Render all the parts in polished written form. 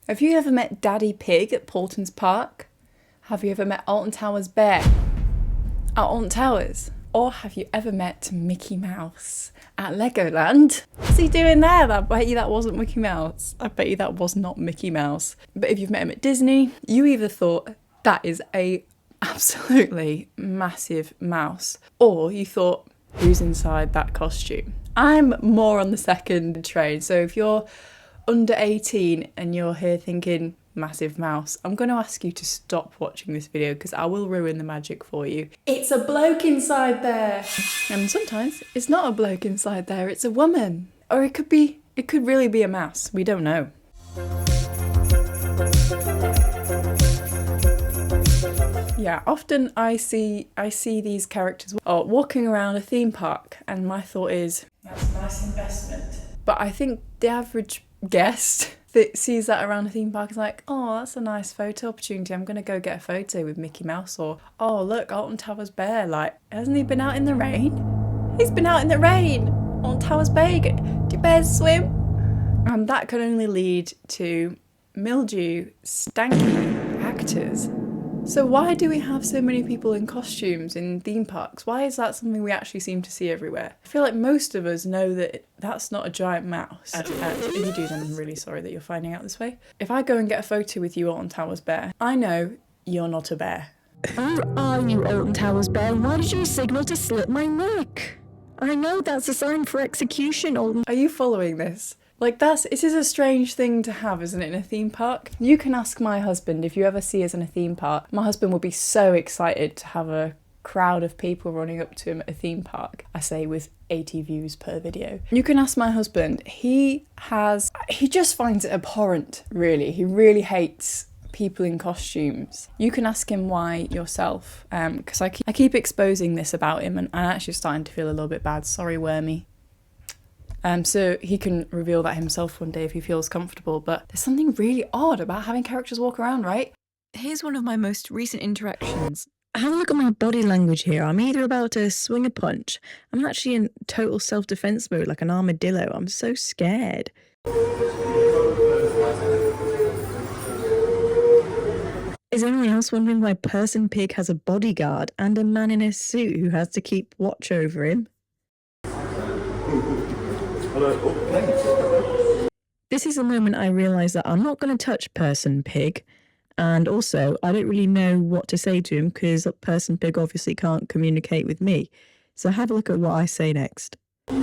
Have you ever met Daddy Pig at Paultons Park? Have you ever met Alton Towers Bear at Alton Towers? Or have you ever met Mickey Mouse at Legoland? What's he doing there? I bet you that wasn't Mickey Mouse. I bet you that was not Mickey Mouse. But if you've met him at Disney, you either thought that is a absolutely massive mouse, or you thought, who's inside that costume? I'm more on the second train. So if you're under 18 and you're here thinking, massive mouse, I'm going to ask you to stop watching this video because I will ruin the magic for you. It's a bloke inside there. And sometimes it's not a bloke inside there, it's a woman. Or it could really be a mouse. We don't know. Yeah, often I see these characters walking around a theme park and my thought is, that's a nice investment. But I think the average guest that sees that around a theme park is like, oh, that's a nice photo opportunity. I'm going to go get a photo with Mickey Mouse. Or, oh, look, Alton Towers Bear. Like, hasn't he been out in the rain? He's been out in the rain. Alton Towers Bear. Do bears swim? And that can only lead to mildew, stanky actors. So why do we have so many people in costumes in theme parks? Why is that something we actually seem to see everywhere? I feel like most of us know that that's not a giant mouse. And if you do, then I'm really sorry that you're finding out this way. If I go and get a photo with you, Alton Towers Bear, I know you're not a bear. Who are you, Alton Towers Bear? Why did you signal to slit my neck? I know that's a sign for execution, Alton. Are you following this? Like, it is a strange thing to have, isn't it, in a theme park? You can ask my husband, if you ever see us in a theme park, my husband will be so excited to have a crowd of people running up to him at a theme park, I say with 80 views per video. You can ask my husband, he just finds it abhorrent, really. He really hates people in costumes. You can ask him why yourself, because I keep exposing this about him and I'm actually starting to feel a little bit bad. Sorry, Wormy. So he can reveal that himself one day if he feels comfortable, but there's something really odd about having characters walk around, right? Here's one of my most recent interactions. Have a look at my body language here. I'm either about to swing a punch. I'm actually in total self-defense mode like an armadillo. I'm so scared. Is anyone else wondering why Person Pig has a bodyguard and a man in a suit who has to keep watch over him? This is the moment I realise that I'm not going to touch Person Pig, and also I don't really know what to say to him because Person Pig obviously can't communicate with me. So have a look at what I say next. The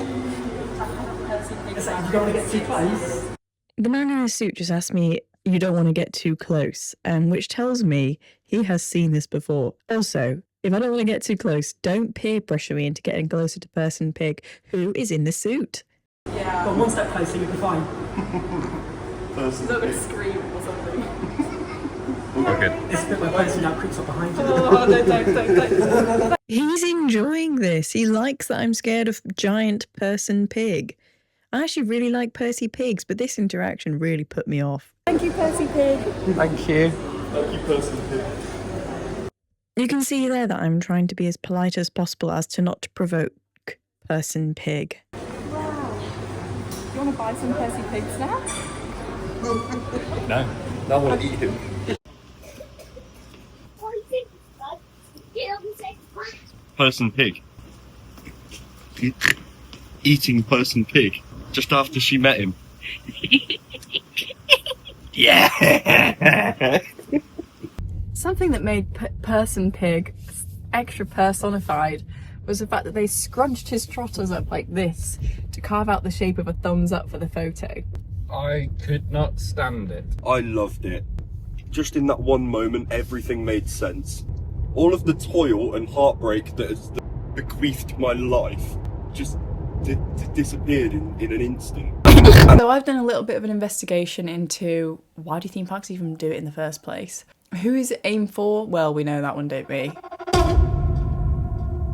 man in a suit just asked me, you don't want to get too close, which tells me he has seen this before. Also, if I don't want to get too close, don't peer pressure me into getting closer to Person Pig, who is in the suit. Yeah. But one step closer, you'll be fine. Person Pig. Not going to scream or something. Okay. This bit where Percy now creeps up behind you. Oh, no, don't. He's enjoying this. He likes that I'm scared of giant Person Pig. I actually really like Percy Pigs, but this interaction really put me off. Thank you, Percy Pig. Thank you. Thank you, Person Pig. You can see there that I'm trying to be as polite as possible as to not provoke Person Pig. Wow. You want to buy some Percy Pig snacks? No. I want to eat him. Person Pig. Eating Person Pig. Just after she met him. Yeah! Something that made Person Pig extra personified was the fact that they scrunched his trotters up like this to carve out the shape of a thumbs up for the photo. I could not stand it. I loved it. Just in that one moment, everything made sense. All of the toil and heartbreak that has bequeathed my life just disappeared in an instant. So I've done a little bit of an investigation into why do theme parks even do it in the first place? Who is it aimed for? Well, we know that one, don't we?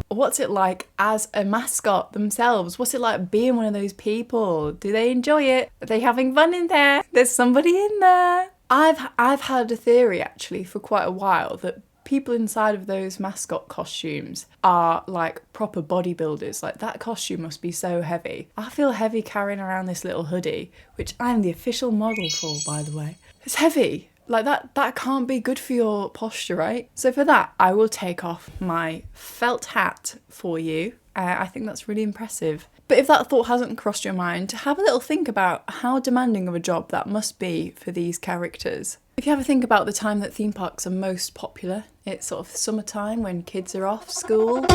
What's it like as a mascot themselves? What's it like being one of those people? Do they enjoy it? Are they having fun in there? There's somebody in there. I've had a theory actually for quite a while that people inside of those mascot costumes are like proper bodybuilders. Like, that costume must be so heavy. I feel heavy carrying around this little hoodie, which I'm the official model for, by the way. It's heavy. Like that can't be good for your posture, right? So for that, I will take off my felt hat for you. I think that's really impressive. But if that thought hasn't crossed your mind, have a little think about how demanding of a job that must be for these characters. If you ever think about the time that theme parks are most popular, it's sort of summertime when kids are off school.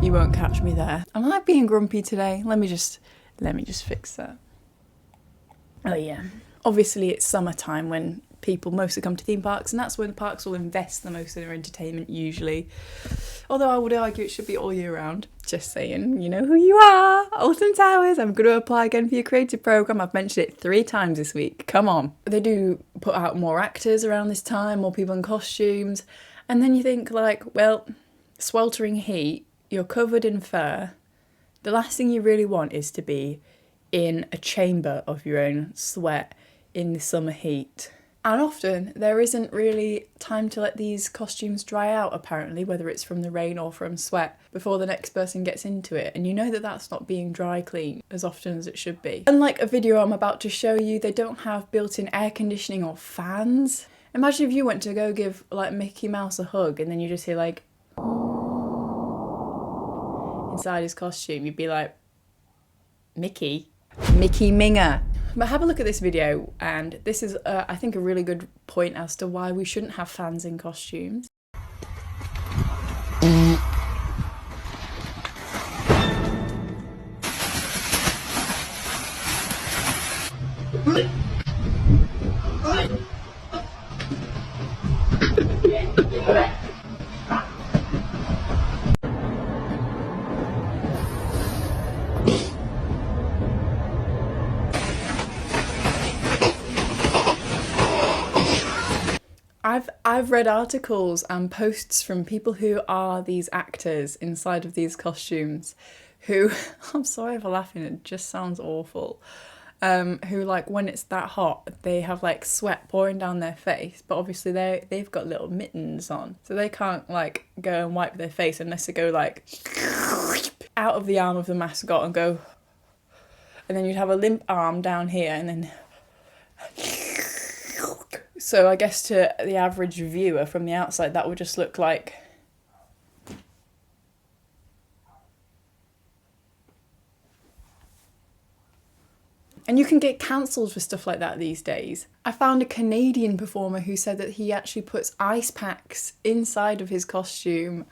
You won't catch me there. Am I being grumpy today? Let me just fix that. Oh yeah. Obviously it's summertime when people mostly come to theme parks, and that's when the parks will invest the most in their entertainment usually. Although I would argue it should be all year round. Just saying, you know who you are, Alton Towers. I'm going to apply again for your creative programme. I've mentioned it 3 times this week. Come on. They do put out more actors around this time, more people in costumes. And then you think like, well, sweltering heat, you're covered in fur. The last thing you really want is to be in a chamber of your own sweat in the summer heat. And often there isn't really time to let these costumes dry out, apparently, whether it's from the rain or from sweat, before the next person gets into it. And you know that that's not being dry cleaned as often as it should be. Unlike a video I'm about to show you, they don't have built-in air conditioning or fans. Imagine if you went to go give like Mickey Mouse a hug and then you just hear like inside his costume. You'd be like, Mickey Minger. But have a look at this video, and this is, I think, a really good point as to why we shouldn't have fans in costumes. I've read articles and posts from people who are these actors inside of these costumes who, I'm sorry for laughing, it just sounds awful, who like when it's that hot they have like sweat pouring down their face, but obviously they've got little mittens on, so they can't like go and wipe their face unless they go like out of the arm of the mascot and go, and then you'd have a limp arm down here and then so I guess to the average viewer from the outside that would just look like and you can get cancelled for stuff like that these days. I found a Canadian performer who said that he actually puts ice packs inside of his costume.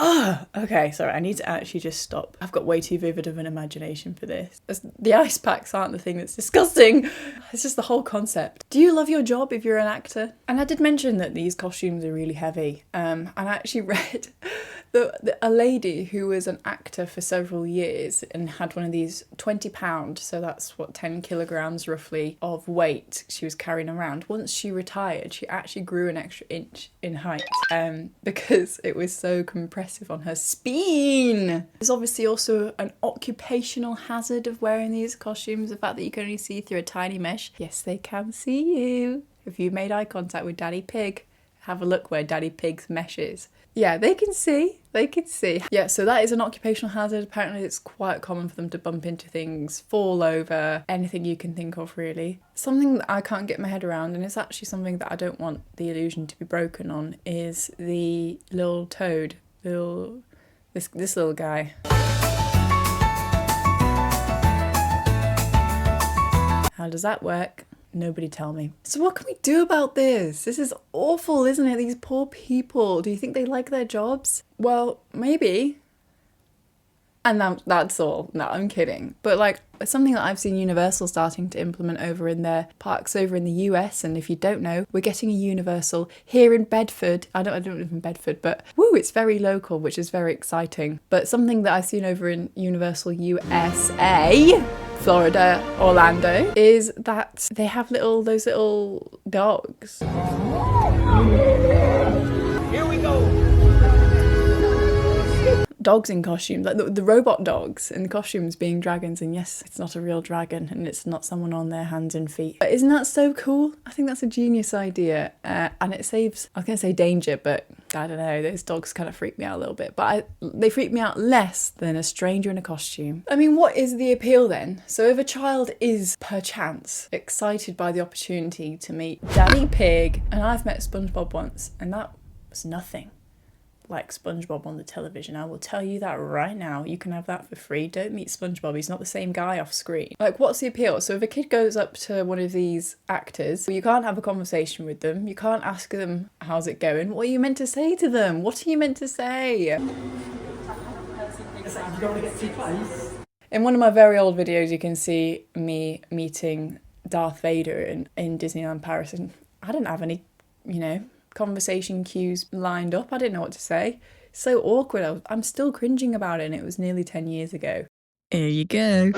Oh, okay, sorry, I need to actually just stop. I've got way too vivid of an imagination for this. The ice packs aren't the thing that's disgusting. It's just the whole concept. Do you love your job if you're an actor? And I did mention that these costumes are really heavy. And I actually read a lady who was an actor for several years and had one of these £20, so that's what, 10 kilograms roughly of weight she was carrying around. Once she retired, she actually grew an extra inch in height because it was so compressive on her spine. There's obviously also an occupational hazard of wearing these costumes, the fact that you can only see through a tiny mesh. Yes, they can see you. If you made eye contact with Daddy Pig, have a look where Daddy Pig's mesh is. Yeah, they can see. They can see. Yeah, so that is an occupational hazard. Apparently it's quite common for them to bump into things, fall over, anything you can think of really. Something that I can't get my head around, and it's actually something that I don't want the illusion to be broken on, is the little toad. This little guy. How does that work? Nobody tell me. So what can we do about this? This is awful, isn't it? These poor people. Do you think they like their jobs? Well, maybe. And that's all. No, I'm kidding. But like, it's something that I've seen Universal starting to implement over in their parks over in the US. And if you don't know, we're getting a Universal here in Bedford. I don't live in Bedford, but woo, it's very local, which is very exciting. But something that I've seen over in Universal USA, Florida, Orlando, is that they have those little dogs. Here we go. Dogs in costumes, like the robot dogs in the costumes being dragons, and yes, it's not a real dragon and it's not someone on their hands and feet. But isn't that so cool? I think that's a genius idea, and it saves, I was going to say danger, but I don't know, those dogs kind of freak me out a little bit, but they freak me out less than a stranger in a costume. I mean, what is the appeal then? So if a child is, perchance, excited by the opportunity to meet Daddy Pig, and I've met SpongeBob once, and that was nothing like SpongeBob on the television. I will tell you that right now. You can have that for free. Don't meet SpongeBob. He's not the same guy off screen. Like, what's the appeal? So if a kid goes up to one of these actors, you can't have a conversation with them. You can't ask them, how's it going? What are you meant to say to them? What are you meant to say? In one of my very old videos, you can see me meeting Darth Vader in Disneyland Paris, and I didn't have any, conversation cues lined up. I didn't know what to say. So awkward. I'm still cringing about it, and it was nearly 10 years ago. Here you go.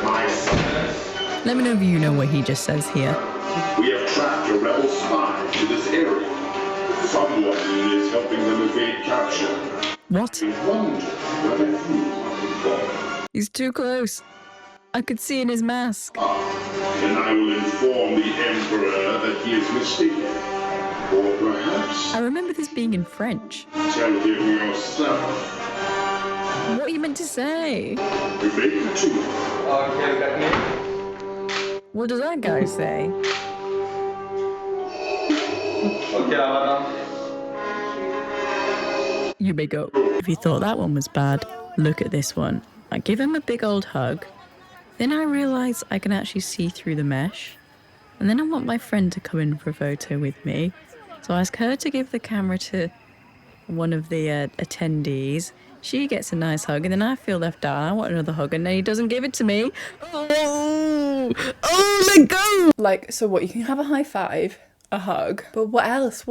Let me know if you know what he just says here. We have tracked a rebel spy to this area. Someone is helping them evade capture. What? We wonder whether you are. He's too close. I could see in his mask. And I will inform the Emperor that he is mistaken. Or perhaps I remember this being in French. tell him yourself. What are you meant to say? Relate the two. What does that guy say? You may go. If you thought that one was bad, look at this one. I give him a big old hug. Then I realise I can actually see through the mesh. And then I want my friend to come in for a photo with me. So I ask her to give the camera to one of the attendees. She gets a nice hug, and then I feel left out. I want another hug, and then he doesn't give it to me. Oh, let go! Like, so what? You can have a high five, a hug, but what else?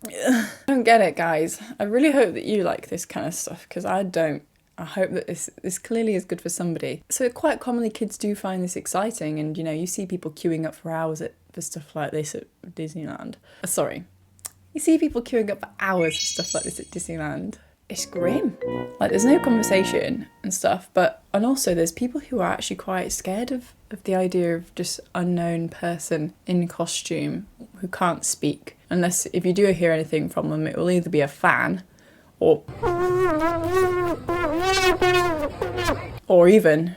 I don't get it, guys. I really hope that you like this kind of stuff, because I don't. I hope that this clearly is good for somebody. So quite commonly kids do find this exciting, and you see people queuing up for hours for stuff like this at Disneyland. You see people queuing up for hours for stuff like this at Disneyland. It's grim. Like, there's no conversation and stuff, and also there's people who are actually quite scared of the idea of just unknown person in costume who can't speak. Unless, if you do hear anything from them, it will either be a fan or even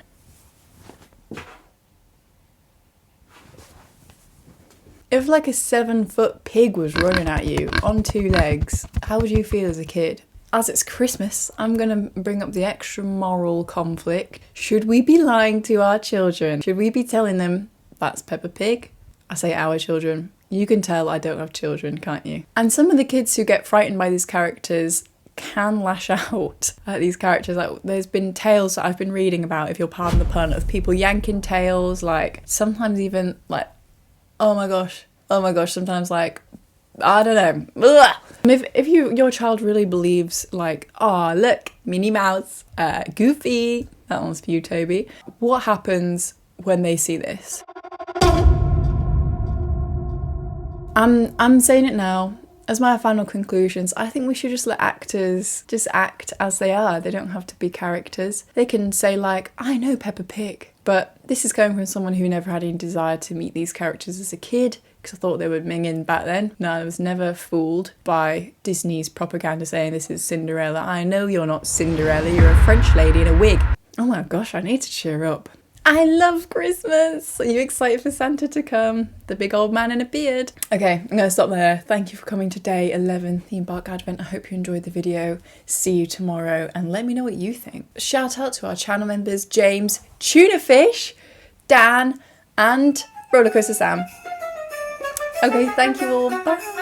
if like a 7-foot pig was running at you on 2 legs, how would you feel as a kid? As it's Christmas, I'm going to bring up the extra moral conflict. Should we be lying to our children? Should we be telling them that's Peppa Pig? I say our children. You can tell I don't have children, can't you? And some of the kids who get frightened by these characters can lash out at these characters. Like, there's been tales that I've been reading about, if you'll pardon the pun, of people yanking tails, like sometimes even like, oh my gosh, sometimes like, I don't know. Ugh. If your child really believes like, oh look, Minnie Mouse, Goofy, that one's for you, Toby. What happens when they see this? I'm saying it now. As my final conclusions, I think we should just let actors just act as they are. They don't have to be characters. They can say like, I know Peppa Pig. But this is coming from someone who never had any desire to meet these characters as a kid, because I thought they were minging back then. No, I was never fooled by Disney's propaganda saying this is Cinderella. I know you're not Cinderella, you're a French lady in a wig. Oh my gosh, I need to cheer up. I love Christmas. Are you excited for Santa to come? The big old man in a beard. Okay, I'm going to stop there. Thank you for coming to day 11 Theme Park Advent. I hope you enjoyed the video. See you tomorrow, and let me know what you think. Shout out to our channel members, James, Tuna Fish, Dan, and Rollercoaster Sam. Okay, thank you all. Bye.